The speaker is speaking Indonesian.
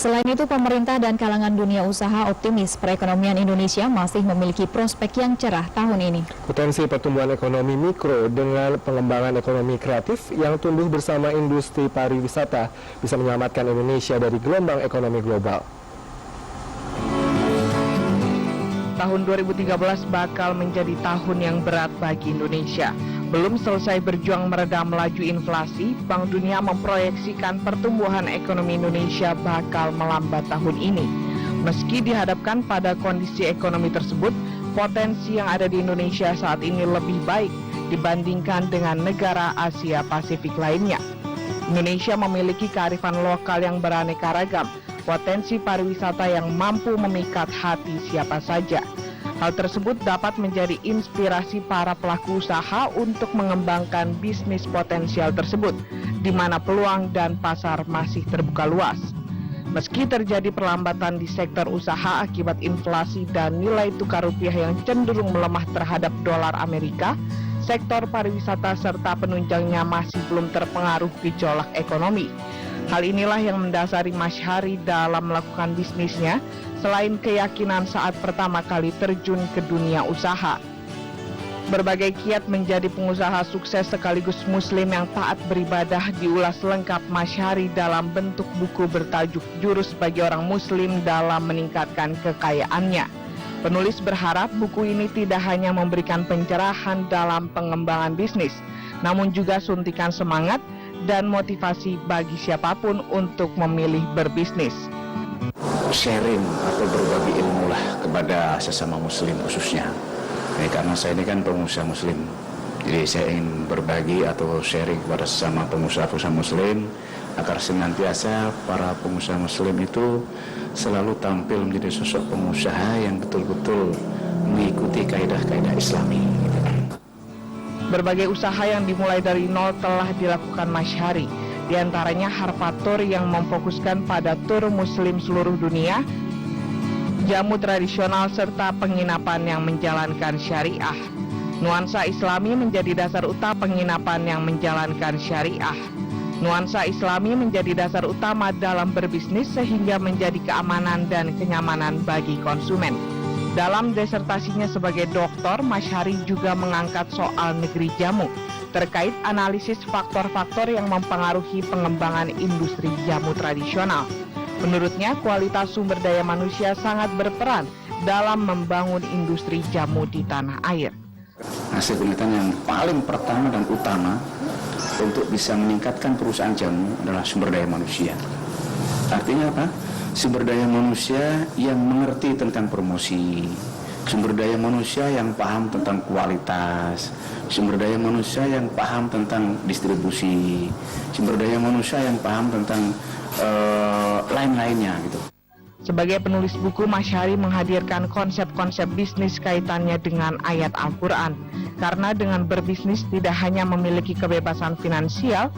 Selain itu, pemerintah dan kalangan dunia usaha optimis perekonomian Indonesia masih memiliki prospek yang cerah tahun ini. Potensi pertumbuhan ekonomi mikro dengan pengembangan ekonomi kreatif yang tumbuh bersama industri pariwisata bisa menyelamatkan Indonesia dari gelombang ekonomi global. Tahun 2013 bakal menjadi tahun yang berat bagi Indonesia. Belum selesai berjuang meredam laju inflasi, Bank Dunia memproyeksikan pertumbuhan ekonomi Indonesia bakal melambat tahun ini. Meski dihadapkan pada kondisi ekonomi tersebut, potensi yang ada di Indonesia saat ini lebih baik dibandingkan dengan negara Asia Pasifik lainnya. Indonesia memiliki kearifan lokal yang beraneka ragam, potensi pariwisata yang mampu memikat hati siapa saja. Hal tersebut dapat menjadi inspirasi para pelaku usaha untuk mengembangkan bisnis potensial tersebut, di mana peluang dan pasar masih terbuka luas. Meski terjadi perlambatan di sektor usaha akibat inflasi dan nilai tukar rupiah yang cenderung melemah terhadap dolar Amerika, sektor pariwisata serta penunjangnya masih belum terpengaruh gejolak ekonomi. Hal inilah yang mendasari Masyhari dalam melakukan bisnisnya, selain keyakinan saat pertama kali terjun ke dunia usaha. Berbagai kiat menjadi pengusaha sukses sekaligus muslim yang taat beribadah diulas lengkap Masyhari dalam bentuk buku bertajuk Jurus bagi Orang Muslim dalam Meningkatkan Kekayaannya. Penulis berharap buku ini tidak hanya memberikan pencerahan dalam pengembangan bisnis, namun juga suntikan semangat dan motivasi bagi siapapun untuk memilih berbisnis. Sharing atau berbagi ilmu lah kepada sesama muslim khususnya. Karena saya ini kan pengusaha muslim, jadi saya ingin berbagi atau sharing kepada sesama pengusaha-pengusaha muslim agar senantiasa para pengusaha muslim itu selalu tampil menjadi sosok pengusaha yang betul-betul mengikuti kaidah-kaidah Islami. Berbagai usaha yang dimulai dari nol telah dilakukan Masyhari, di antaranya Harpatur yang memfokuskan pada tur muslim seluruh dunia, jamu tradisional serta penginapan yang menjalankan syariah. Nuansa Islami menjadi dasar utama penginapan yang menjalankan syariah. Nuansa Islami menjadi dasar utama dalam berbisnis sehingga menjadi keamanan dan kenyamanan bagi konsumen. Dalam disertasinya sebagai doktor, Masyhari juga mengangkat soal negeri jamu terkait analisis faktor-faktor yang mempengaruhi pengembangan industri jamu tradisional. Menurutnya, kualitas sumber daya manusia sangat berperan dalam membangun industri jamu di tanah air. Hasil penelitian yang paling pertama dan utama untuk bisa meningkatkan perusahaan jamu adalah sumber daya manusia. Artinya apa? Sumber daya manusia yang mengerti tentang promosi, sumber daya manusia yang paham tentang kualitas, sumber daya manusia yang paham tentang distribusi, sumber daya manusia yang paham tentang lain-lainnya gitu. Sebagai penulis buku, Masyhari menghadirkan konsep-konsep bisnis kaitannya dengan ayat Al-Quran. Karena dengan berbisnis tidak hanya memiliki kebebasan finansial,